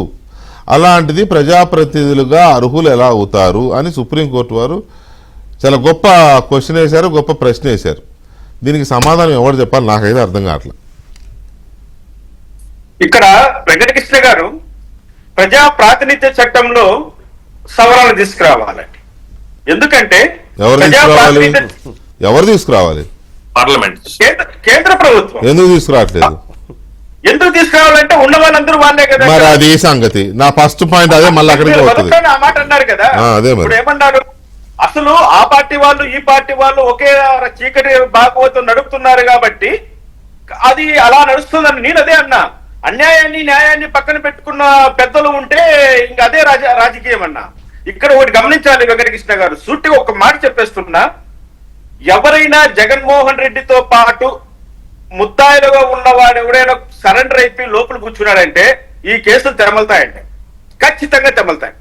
అలాంటిది ప్రజాప్రతినిధులుగా అర్హులు ఎలా అవుతారు అని సుప్రీంకోర్టు వారు చాలా గొప్ప క్వశ్చన్ వేశారు, గొప్ప ప్రశ్న వేశారు. దీనికి సమాధానం ఎవరు చెప్పాలి నాకైతే అర్థం కావట్లేదు. ఇక్కడ వెంకటకృష్ణ గారు ప్రజా ప్రాతినిధ్య చట్టంలో సవరణ తీసుకురావాలండి. ఎందుకంటే ఎవరు తీసుకురావాలి? పార్లమెంట్, కేంద్ర ప్రభుత్వం ఎందుకు తీసుకురావట్లేదు? ఎందుకు తీసుకురావాలంటే ఉన్న వాళ్ళందరూ వాళ్ళే కదా. మరి అది ఈ సంగతి నా ఫస్ట్ పాయింట్ అదే, మళ్ళీ అక్కడికి మీరు పోతుంది. మొదట్లోనే ఆ మాట అన్నారు కదా. అదే మరి. ఇప్పుడు ఏమన్నారు, అసలు ఆ పార్టీ వాళ్ళు ఈ పార్టీ వాళ్ళు ఒకే చీకటి భాగవతం నడుపుతున్నారు కాబట్టి అది అలా నడుస్తుందని నేను అదే అన్నా. అన్యాయాన్ని న్యాయాన్ని పక్కన పెట్టుకున్న పెద్దలు ఉంటే ఇంకా అదే రాజకీయం అన్నా. ఇక్కడ ఒకటి గమనించాలి వెంకటకృష్ణ గారు, సూటిగా ఒక మాట చెప్పేస్తున్నా, ఎవరైనా జగన్మోహన్ రెడ్డితో పాటు ముద్దాయిలుగా ఉన్నవాడు ఎవడైనా సరెండర్ అయిపోయి లోపల కూర్చున్నాడంటే ఈ కేసులు తెరమలుతాయండి, ఖచ్చితంగా తెరమలుతాయి.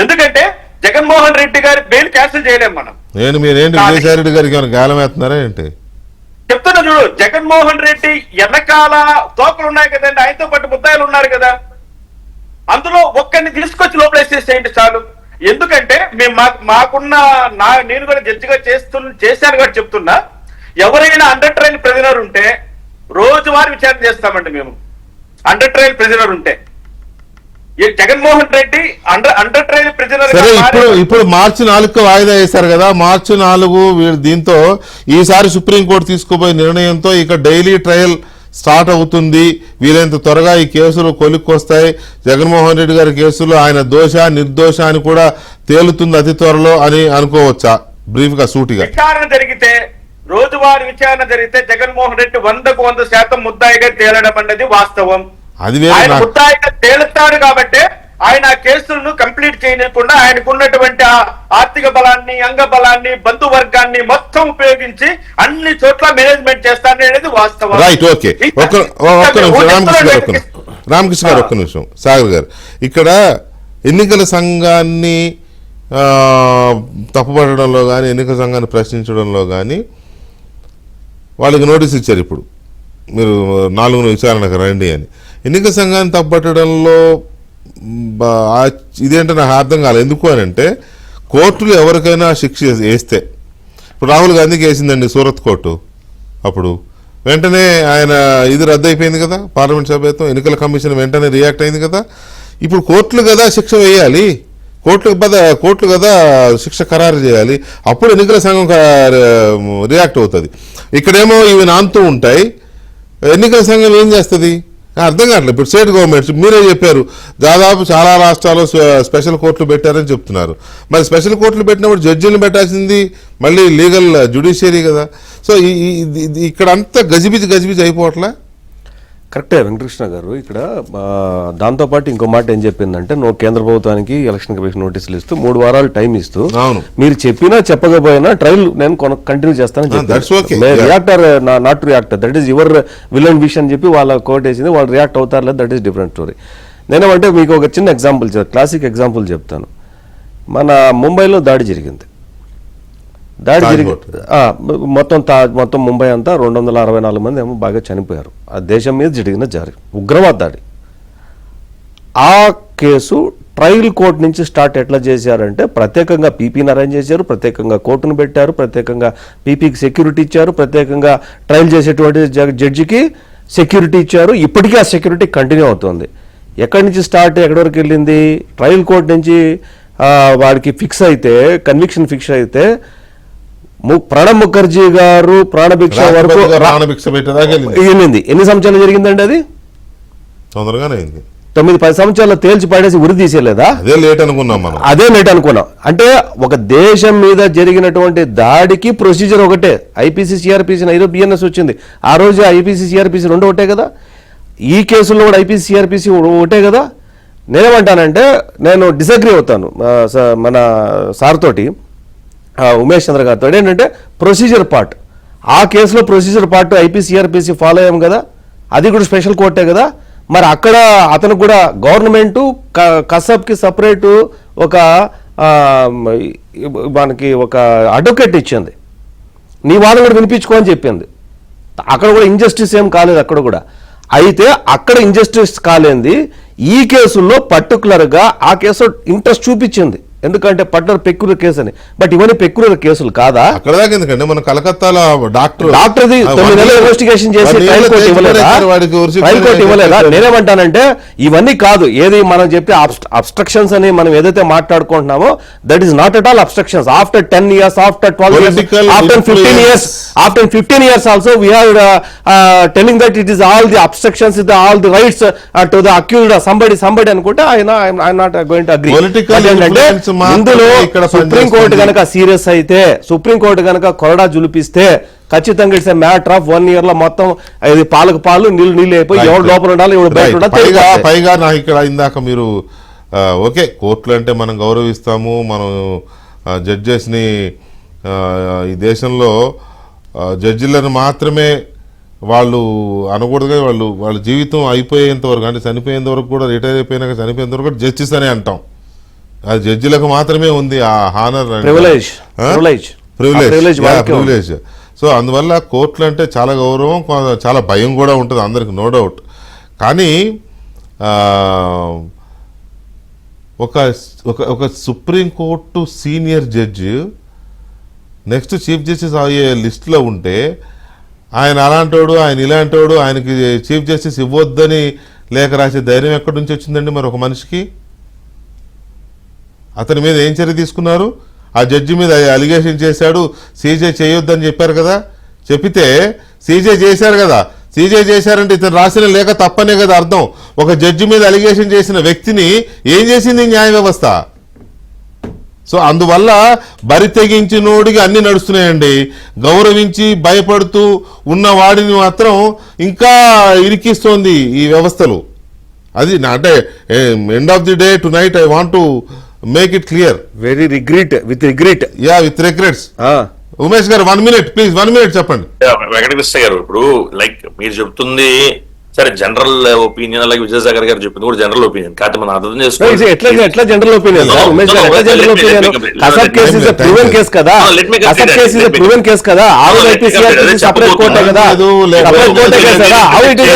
ఎందుకంటే జగన్మోహన్ రెడ్డి గారి బెయిల్ క్యాన్సిల్ చేయలేం మనం. మీరేంటి విజయసాయి రెడ్డి గారికి ఏమైనా గాలం వేస్తున్నారా ఏంటి? చెప్తున్నా చూడు, జగన్మోహన్ రెడ్డి వెనకాల తోకలు ఉన్నాయి కదండి, ఆయనతో పాటు ముద్దాయిలు ఉన్నారు కదా, అందులో ఒక్కరిని తీసుకొచ్చి లోపలేసేసేయండి చాలు. ఎందుకంటే మేము మాకున్న నేను కూడా జడ్జిగా చేశాను కూడా చెప్తున్నా, ఎవరైనా అండర్ ట్రయల్ ప్రిజనర్ ఉంటే రోజువారీ విచారణ చేస్తామండి మేము. అండర్ ట్రయల్ ప్రిజనర్ ఉంటే Jaganmohan Reddy under trial prisoner. సరే, ఇప్పుడు మార్చి 4కు వాయిదా వేశారు కదా, మార్చి 4 దీంతో ఈసారి సుప్రీంకోర్టు తీసుకోబోయే నిర్ణయంతో ఇక డైలీ ట్రయల్ స్టార్ట్ అవుతుంది. వీలైనంత త్వరగా ఈ కేసులు కొలిక్కొస్తాయి. జగన్మోహన్ రెడ్డి గారి కేసులో ఆయన దోష నిర్దోష అని కూడా తేలుతుంది అతి త్వరలో అని అనుకోవచ్చా? బ్రీఫ్ గా సూటిగా విచారణ జరిగితే, రోజువారీ విచారణ జరిగితే జగన్మోహన్ రెడ్డి 100% ముద్దాయిగా తేలడం అన్నది వాస్తవం. అది ఆయన ముద్దాయిగా తేలుతాడు కాబట్టి ఆయన కేసులను కంప్లీట్ చేయకుండా ఆయనకున్నటువంటి ఆర్థిక బలాన్ని, అంగ బలాన్ని, బంధువర్గాన్ని మొత్తం ఉపయోగించి అన్ని చోట్ల మేనేజ్మెంట్ చేస్తారనేది వాస్తవం. Right, okay. ఒక్క నిమిషం రామకృష్ణ గారు, ఒక్క నిమిషం. సాగర్ గారు, ఇక్కడ ఎన్నికల సంఘాన్ని తప్పుపడడంలో కానీ, ఎన్నికల సంఘాన్ని ప్రశ్నించడంలో కానీ వాళ్ళకి నోటీస్ ఇచ్చారు. ఇప్పుడు మీరు 4 విచారణకు రండి అని. ఎన్నికల సంఘాన్ని తప్పుపట్టడంలో ఇదేంటే నాకు అర్థం కాలేదు. ఎందుకు అని అంటే, కోర్టులు ఎవరికైనా శిక్ష వేస్తే, ఇప్పుడు రాహుల్ గాంధీకి వేసిందండి సూరత్ కోర్టు, అప్పుడు వెంటనే ఆయన ఇది రద్దు అయిపోయింది కదా, పార్లమెంట్ సభ్యత్వం. ఎన్నికల కమిషన్ వెంటనే రియాక్ట్ అయింది కదా. ఇప్పుడు కోర్టులు కదా శిక్ష వేయాలి, కోర్టులు కదా శిక్ష ఖరారు చేయాలి, అప్పుడు ఎన్నికల సంఘం రియాక్ట్ అవుతుంది. ఇక్కడేమో ఇవి నాంతూ ఉంటాయి, ఎన్నికల సంఘం ఏం చేస్తుంది అర్థం కావట్లేదు. ఇప్పుడు స్టేట్ గవర్నమెంట్స్ మీరే చెప్పారు, దాదాపు చాలా రాష్ట్రాల్లో స్పెషల్ కోర్టులు పెట్టారని చెప్తున్నారు. మరి స్పెషల్ కోర్టులు పెట్టినప్పుడు జడ్జిని పెట్టాల్సింది మళ్ళీ లీగల్ జ్యుడిషియరీ కదా. సో ఇక్కడ అంతా గజిబిజి అయిపోవట్లే. కరెక్టే వెంకటకృష్ణ గారు. ఇక్కడ దాంతోపాటు ఇంకో మాట ఏం చెప్పిందంటే, కేంద్ర ప్రభుత్వానికి ఎలక్షన్ కమిషన్ నోటీసులు ఇస్తూ 3 వారాలు టైం ఇస్తూ, మీరు చెప్పినా చెప్పకపోయినా ట్రయల్ నేను కంటిన్యూ చేస్తానని చెప్పాను. Reactor not reactor, that is your will and wish అని చెప్పి వాళ్ళ కోర్టు వేసింది. వాళ్ళు రియాక్ట్ అవుతారు లేదు, దట్ ఈస్ డిఫరెంట్ స్టోరీ. నేనేమంటే మీకు ఒక చిన్న ఎగ్జాంపుల్, క్లాసిక్ ఎగ్జాంపుల్ చెప్తాను. మన ముంబైలో దాడి జరిగింది. మొత్తం ముంబై అంతా 264 మంది ఏమో బాగా చనిపోయారు. ఆ దేశం మీద జరిగిన ఉగ్రవాద దాడి. ఆ కేసు ట్రయల్ కోర్టు నుంచి స్టార్ట్ ఎట్లా చేశారంటే, ప్రత్యేకంగా పీపీని అరేంజ్ చేశారు, ప్రత్యేకంగా కోర్టును పెట్టారు, ప్రత్యేకంగా పీపీకి సెక్యూరిటీ ఇచ్చారు, ప్రత్యేకంగా ట్రయల్ చేసేటువంటి జడ్జికి సెక్యూరిటీ ఇచ్చారు. ఇప్పటికీ ఆ సెక్యూరిటీ కంటిన్యూ అవుతుంది. ఎక్కడి నుంచి స్టార్ట్ ఎక్కడి వరకు వెళ్ళింది? ట్రయల్ కోర్టు నుంచి వాడికి ఫిక్స్ అయితే, కన్విక్షన్ ఫిక్స్ అయితే, ప్రణబ్ ముఖర్జీ గారు ప్రాణభిక్ష వరకు వెళ్ళింది. ఎన్ని సంవత్సరాలు జరిగిందండి అది? తొందరగానే 9-10 సంవత్సరాలు తేల్చి పడేసి ఉరి తీసేలేదా? అదే లేట్ అనుకున్నాం మనం. అదే లేట్ అనుకున్నాం. అంటే ఒక దేశం మీద జరిగినటువంటి దాడికి ప్రొసీజర్ ఒకటే. ఐపీసీ సిఆర్పిసి ఈరోజు బిఎన్ఎస్ వచ్చింది, ఆ రోజు ఐపీసీ సిఆర్పిసి 2 ఒకటే కదా. ఈ కేసులో కూడా ఐపీసీ సిఆర్పిసి ఒకటే కదా. నేనేమంటానంటే, నేను డిసగ్రీ అవుతాను మన సార్ తోటి, ఉమేష్ చంద్ర గారితో. ఏంటంటే ప్రొసీజర్ పార్ట్, ఆ కేసులో ప్రొసీజర్ పార్ట్ ఐపీసీఆర్పీసీ ఫాలో అయ్యాం కదా, అది కూడా స్పెషల్ కోర్టే కదా. మరి అక్కడ అతను కూడా గవర్నమెంటు కసబ్కి సపరేటు ఒక మనకి ఒక అడ్వకేట్ ఇచ్చింది, నీ వాదన కూడా వినిపించుకో అని చెప్పింది. అక్కడ కూడా ఇంజస్టిస్ ఏం కాలేదు అక్కడ కూడా. అయితే అక్కడ ఇంజస్టిస్ కాలేంది ఈ కేసుల్లో పర్టికులర్గా ఆ కేసులో ఇంట్రెస్ట్ చూపించింది ఎందుకంటే పర్టికులర్ పెక్యులర్ కేసు అని. బట్ ఇవన్నీ పెక్యులర్ కేసులు కాదా? అక్కడ దాకా ఎందుకంటే మన కలకత్తాలో డాక్టర్ 9 నెలలు ఇన్వెస్టిగేషన్ చేసి ట్రయల్ కోర్టు ఇవ్వలేదా? నేనేమంటానంటే ఇవన్నీ కాదు. ఏది మనం చెప్తే అబ్స్ట్రక్షన్స్ అని మనం ఏదైతే మాట్లాడుకుంటున్నామో that is not at all obstructions. After 10 years, after 12 years, after 15 years also we are telling that it is all the obstructions, all the rights to the accused, somebody అనుకుంటే I'm not going to agree. ఇందులో supreme court కనుక serious అయితే, supreme court కనుక కొరడా జులిపిస్తే ఖచ్చితంగా it's matter of 1 year లో మొత్తం ఇది పాలకు పాలు నీళ్ళు అయిపోయి ఎవరు లోపల ఉండాలి ఎవరు బయట ఉండాలి. పైగా నాకు ఇక్కడ ఇందాక మీరు ఓకే కోర్టులు అంటే మనం గౌరవిస్తాము, మనం జడ్జెస్ని ఈ దేశంలో జడ్జిలను మాత్రమే వాళ్ళు అనకూడదుగా, వాళ్ళ జీవితం అయిపోయేంత వరకు అంటే చనిపోయేంత వరకు కూడా, రిటైర్ అయిపోయినాక చనిపోయేంత వరకు కూడా జస్టిస్ అనే అంటాం. అది జడ్జిలకు మాత్రమే ఉంది ఆ హానర్, ప్రివిలేజ్. సో అందువల్ల కోర్టులు అంటే చాలా గౌరవం, చాలా భయం కూడా ఉంటుంది అందరికి, నో డౌట్. కానీ ఒక Supreme Court senior judge next chief justice అయ్యే లిస్టులో ఉంటే ఆయన అలాంటోడు, ఆయన ఇలాంటోడు, ఆయనకి చీఫ్ జస్టిస్ ఇవ్వద్దని లేఖ రాసే ధైర్యం ఎక్కడి నుంచి వచ్చిందండి మరి ఒక మనిషికి? అతని మీద ఏం చర్య తీసుకున్నారు? ఆ జడ్జి మీద అలిగేషన్ చేశాడు, సీజే చేయొద్దని చెప్పారు కదా, చెప్పితే సీజే చేశారు కదా. సీజే చేశారంటే ఇతను రాసిన లేఖ తప్పనే కదా అర్థం. ఒక జడ్జి మీద అలిగేషన్ చేసిన వ్యక్తిని ఏం చేసింది న్యాయ వ్యవస్థ? సో అందువల్ల బరి తెగించినోడికి అన్ని నడుస్తున్నాయండి. గౌరవించి భయపడుతూ ఉన్న వాడిని మాత్రం ఇంకా ఇరికిస్తోంది ఈ వ్యవస్థలు. అది అంటే end of the day to night I want to make it clear. With regrets. Umesh గారు 1 minute ప్లీజ్, 1 minute చెప్పండి. వెంకటకృష్ణ గారు, ఇప్పుడు లైక్ మీరు చెప్తుంది సరే జనరల్ ఒపీనియన్, అలాగే విజయసాగర్ గారు చెప్పింది కూడా జనరల్ ఒపీనియన్. కాదు మనం అర్థం చేసుకోవాలి ఎట్లా జనరల్ ఒపీనియన్ ఉమేష్ గారు, ఎట్లా general opinion? Kasab case is proven case కదా, Kasab case is proven case కదా, ఆల్ ఐపీసీఆర్ సెపరేట్ కోర్టే కదా, సెపరేట్ కోర్టే కదా. How it is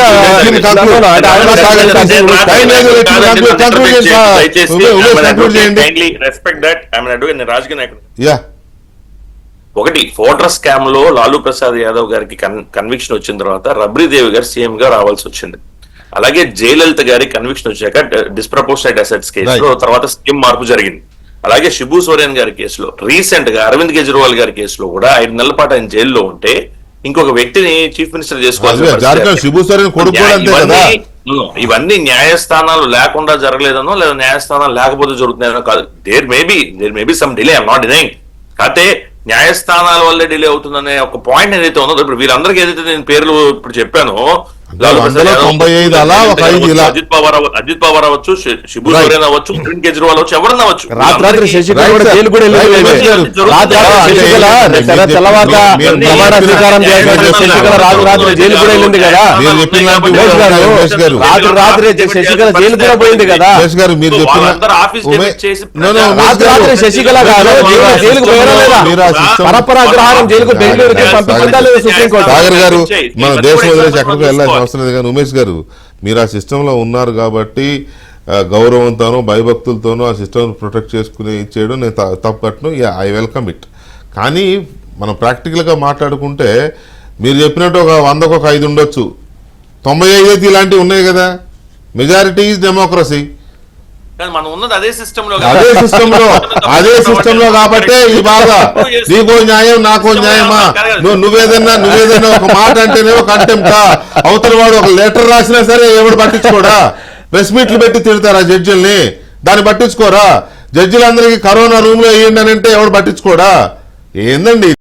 respect that I mean advocate, నేను రాజకీయ నాయకుడు. యా, ఒకటి ఫోటర్ స్కామ్ లో లాలూ ప్రసాద్ యాదవ్ గారికి కన్విక్షన్ వచ్చిన తర్వాత రబ్రీదేవి గారు సీఎం గా రావాల్సి వచ్చింది. అలాగే జయలలిత గారి కన్విక్షన్ వచ్చాక డిస్ప్రపోర్షనేట్ అసెట్స్ కేసులో తర్వాత సీఎం మార్పు జరిగింది. అలాగే షిబు సోరెన్ గారి కేసులో, రీసెంట్ గా అరవింద్ కేజ్రీవాల్ గారి కేసులో కూడా 5 నెలల పాటు ఆయన జైల్లో ఉంటే ఇంకొక వ్యక్తిని చీఫ్ మినిస్టర్ చేసుకోవాలి. ఇవన్నీ న్యాయస్థానాలు లేకుండా జరగలేదనో లేదా న్యాయస్థానాలు లేకపోతే జరుగుతున్నాయనో కాదు. There may be some delay, I'm not denying. కాకపోతే న్యాయస్థానాల వల్లే డిలే అవుతుందనే ఒక పాయింట్ ఏదైతే ఉందో, ఇప్పుడు వీళ్ళందరికీ ఏదైతే నేను పేర్లు ఇప్పుడు చెప్పాను, అజిత్ పవార్ అవ్వచ్చు, షిబు సోరెన్ అవ్వచ్చు, అరవింద్ కేజ్రీవాల్ అవ్వచ్చు, ఎవరన్నా అవ్వచ్చు. రాత్రి శశికళ కూడా జైలు కూడా శశికళ రాత్రి జైలు కూడా వెళ్ళింది కదా, రాత్రి శశికళ జైలు కూడా పోయింది కదా. రాత్రి శశికళ గారు జైలుకు పోయినా లేదా? పరపరాగ్రహారం జైలుకు బెంగళూరుకి పంపించిందా లేదా సుప్రీంకోర్టు? సాగర్ గారు మన దేశం వదిలేసి ఎక్కడికి వెళ్ళాల్సిన అవసరం లేదు. కానీ ఉమేష్ గారు, మీరు ఆ సిస్టంలో ఉన్నారు కాబట్టి గౌరవంతోనూ భయభక్తులతోనూ ఆ సిస్టమ్ ప్రొటెక్ట్ చేసుకుని ఇచ్చేయడం నేను తప్పు కట్టను. I welcome it. కానీ మనం ప్రాక్టికల్గా మాట్లాడుకుంటే మీరు చెప్పినట్టు ఒక 100కు 5 ఉండొచ్చు, 95 ఇలాంటివి ఉన్నాయి కదా. Majority is democracy. మనం ఉన్నది అదే సిస్టమ్ లో కాబట్టే ఈ బాగా నీకో న్యాయం నాకో న్యాయమా, నువ్వేదన్నా ఒక మాట అంటేనే ఒక కంటెంప్టా, అవతల వాడు ఒక లెటర్ రాసినా సరే ఎవడు పట్టించుకోడా? ప్రెస్ మీట్లు పెట్టి తిడతారా జడ్జిల్ని? దాన్ని పట్టించుకోరా? జడ్జిలందరికీ కరోనా రూమ్ లో వేయండి అని అంటే ఎవడు పట్టించుకోడా? ఏందండి